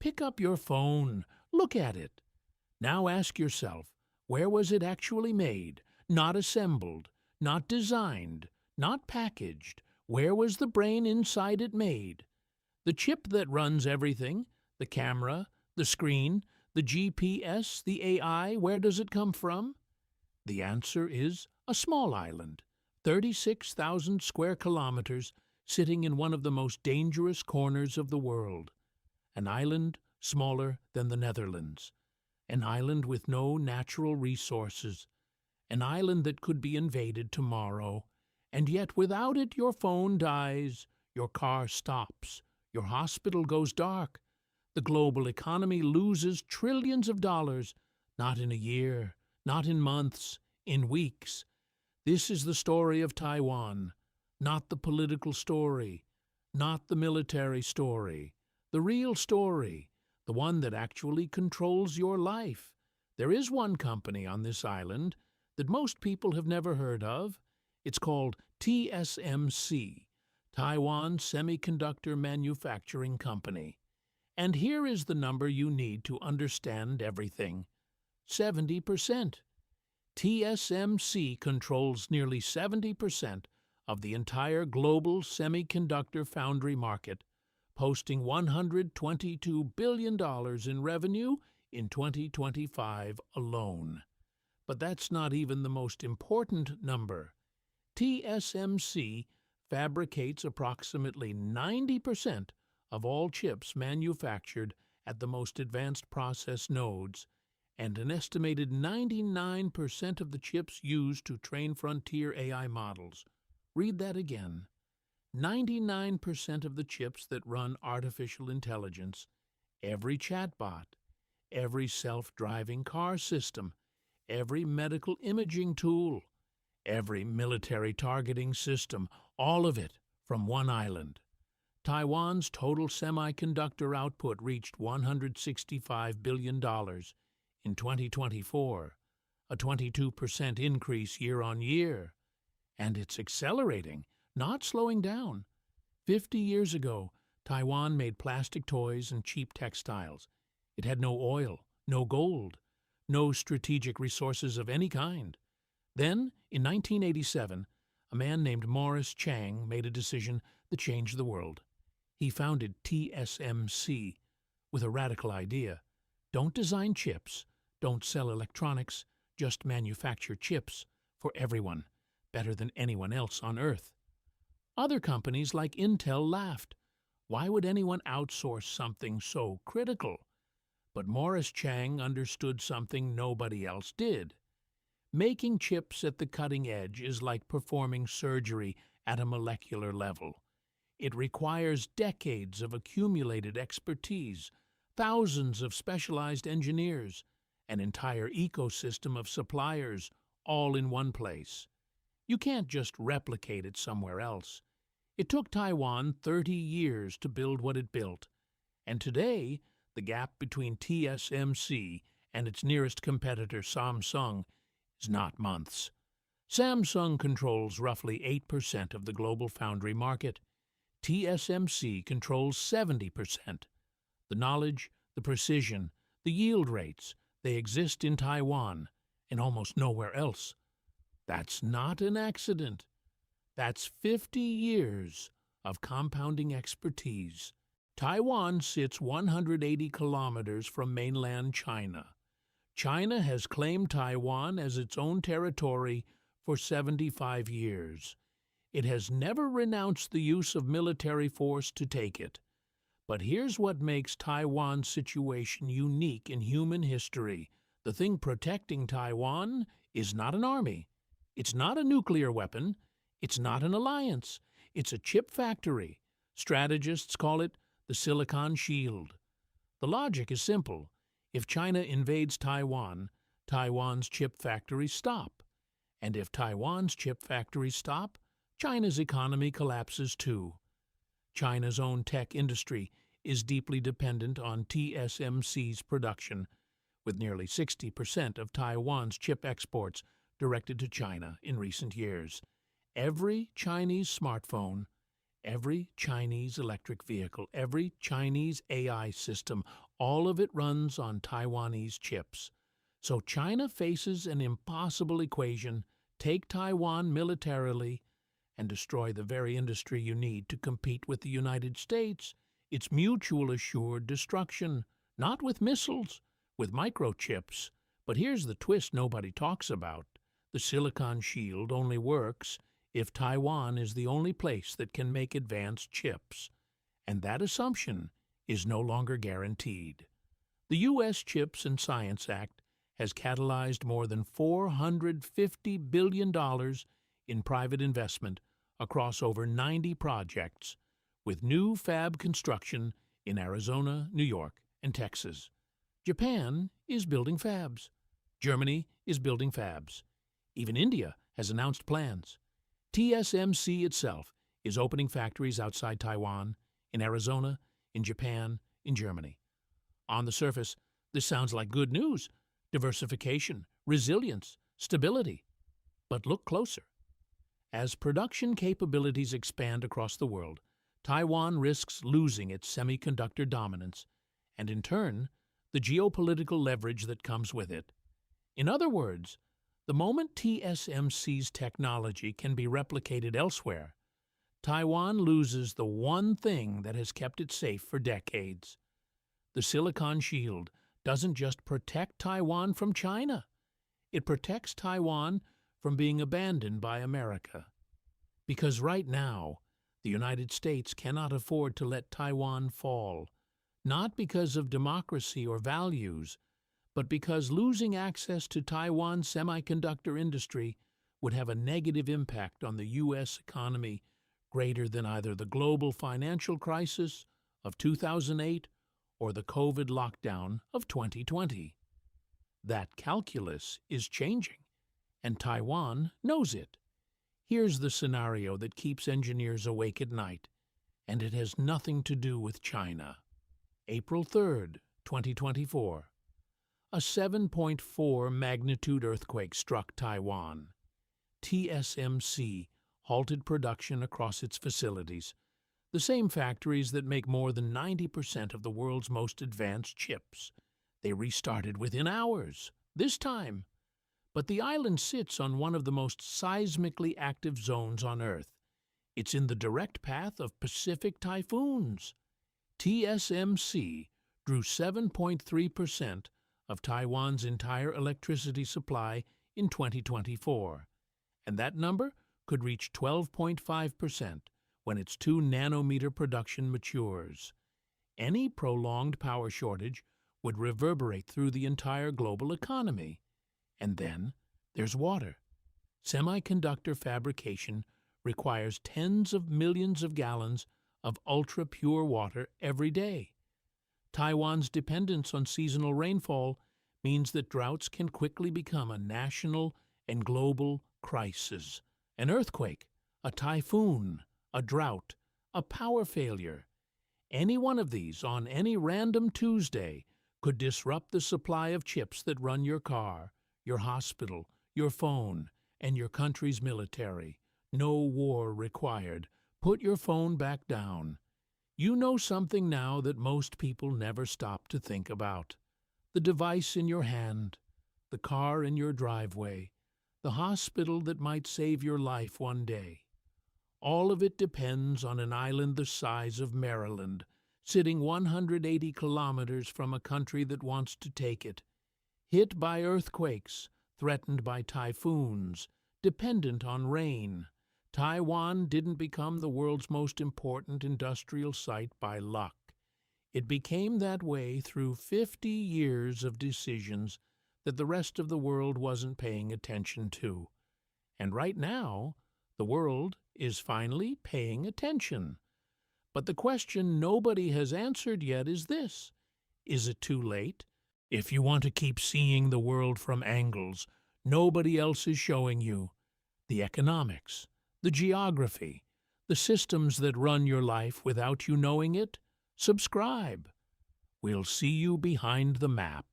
Pick up your phone. Look at it. Now ask yourself, where was it actually made? Not assembled, not designed, not packaged. Where was the brain inside it made? The chip that runs everything, the camera, the screen, the GPS, the AI, where does it come from? The answer is a small island, 36,000 square kilometers, sitting in one of the most dangerous corners of the world. An island smaller than the Netherlands. An island with no natural resources. An island that could be invaded tomorrow. And yet without it your phone dies, your car stops, your hospital goes dark. The global economy loses trillions of dollars, not in a year, not in months, in weeks. This is the story of Taiwan, not the political story, not the military story, the real story, the one that actually controls your life. There is one company on this island that most people have never heard of. It's called TSMC, Taiwan Semiconductor Manufacturing Company. And here is the number you need to understand everything. 70%. TSMC controls nearly 70% of the entire global semiconductor foundry market, posting $122 billion in revenue in 2025 alone. But that's not even the most important number. TSMC fabricates approximately 90% of all chips manufactured at the most advanced process nodes, and an estimated 99% of the chips used to train frontier AI models. Read that again. 99% of the chips that run artificial intelligence, every chatbot, every self-driving car system, every medical imaging tool, every military targeting system, all of it from one island. Taiwan's total semiconductor output reached $165 billion in 2024, a 22% increase year on year. And it's accelerating, not slowing down. 50 years ago, Taiwan made plastic toys and cheap textiles. It had no oil, no gold, no strategic resources of any kind. Then, in 1987, a man named Morris Chang made a decision that changed the world. He founded TSMC with a radical idea. Don't design chips, don't sell electronics, just manufacture chips for everyone, better than anyone else on Earth. Other companies like Intel laughed. Why would anyone outsource something so critical? But Morris Chang understood something nobody else did. Making chips at the cutting edge is like performing surgery at a molecular level. It requires decades of accumulated expertise, thousands of specialized engineers, an entire ecosystem of suppliers, all in one place. You can't just replicate it somewhere else. It took Taiwan 30 years to build what it built, and today the gap between TSMC and its nearest competitor, Samsung, is not months. Samsung controls roughly 8% of the global foundry market. TSMC controls 70%. The knowledge, the precision, the yield rates, they exist in Taiwan and almost nowhere else. That's not an accident. That's 50 years of compounding expertise. Taiwan sits 180 kilometers from mainland China. China has claimed Taiwan as its own territory for 75 years. It has never renounced the use of military force to take it. But here's what makes Taiwan's situation unique in human history. The thing protecting Taiwan is not an army. It's not a nuclear weapon. It's not an alliance. It's a chip factory. Strategists call it the Silicon Shield. The logic is simple. If China invades Taiwan, Taiwan's chip factories stop. And if Taiwan's chip factories stop, China's economy collapses too. China's own tech industry is deeply dependent on TSMC's production, with nearly 60% of Taiwan's chip exports directed to China in recent years. Every Chinese smartphone, every Chinese electric vehicle, every Chinese AI system, All of it runs on Taiwanese chips. So China faces an impossible equation: take Taiwan militarily and destroy the very industry you need to compete with the United States. It's mutual assured destruction, not with missiles, with microchips. But here's the twist nobody talks about. The silicon shield only works if Taiwan is the only place that can make advanced chips. And that assumption is no longer guaranteed. The U.S. Chips and Science Act has catalyzed more than $450 billion in private investment across over 90 projects, with new fab construction in Arizona, New York, and Texas. Japan is building fabs. Germany is building fabs. Even India has announced plans. TSMC itself is opening factories outside Taiwan, in Arizona, in Japan, in Germany. On the surface, this sounds like good news: diversification, resilience, stability. But look closer. As production capabilities expand across the world, Taiwan risks losing its semiconductor dominance, and in turn, the geopolitical leverage that comes with it. In other words, the moment TSMC's technology can be replicated elsewhere, Taiwan loses the one thing that has kept it safe for decades. The silicon shield doesn't just protect Taiwan from China. It protects Taiwan from being abandoned by America. Because right now, the United States cannot afford to let Taiwan fall, not because of democracy or values, but because losing access to Taiwan's semiconductor industry would have a negative impact on the U.S. economy greater than either the global financial crisis of 2008 or the COVID lockdown of 2020. That calculus is changing, and Taiwan knows it. Here's the scenario that keeps engineers awake at night, and it has nothing to do with China. April 3rd, 2024. A 7.4 magnitude earthquake struck Taiwan. TSMC halted production across its facilities, the same factories that make more than 90% of the world's most advanced chips. They restarted within hours, this time. But the island sits on one of the most seismically active zones on Earth. It's in the direct path of Pacific typhoons. TSMC drew 7.3% of Taiwan's entire electricity supply in 2024, and that number could reach 12.5% when its 2-nanometer production matures. Any prolonged power shortage would reverberate through the entire global economy. And then there's water. Semiconductor fabrication requires tens of millions of gallons of ultra-pure water every day. Taiwan's dependence on seasonal rainfall means that droughts can quickly become a national and global crisis. An earthquake, a typhoon, a drought, a power failure. Any one of these on any random Tuesday could disrupt the supply of chips that run your car, your hospital, your phone, and your country's military. No war required. Put your phone back down. You know something now that most people never stop to think about. The device in your hand, the car in your driveway, the hospital that might save your life one day. All of it depends on an island the size of Maryland, sitting 180 kilometers from a country that wants to take it. Hit by earthquakes, threatened by typhoons, dependent on rain. Taiwan didn't become the world's most important industrial site by luck. It became that way through 50 years of decisions that the rest of the world wasn't paying attention to. And right now, the world is finally paying attention. But the question nobody has answered yet is this: is it too late? If you want to keep seeing the world from angles nobody else is showing you, the economics, the geography, the systems that run your life without you knowing it, subscribe. We'll see you behind the map.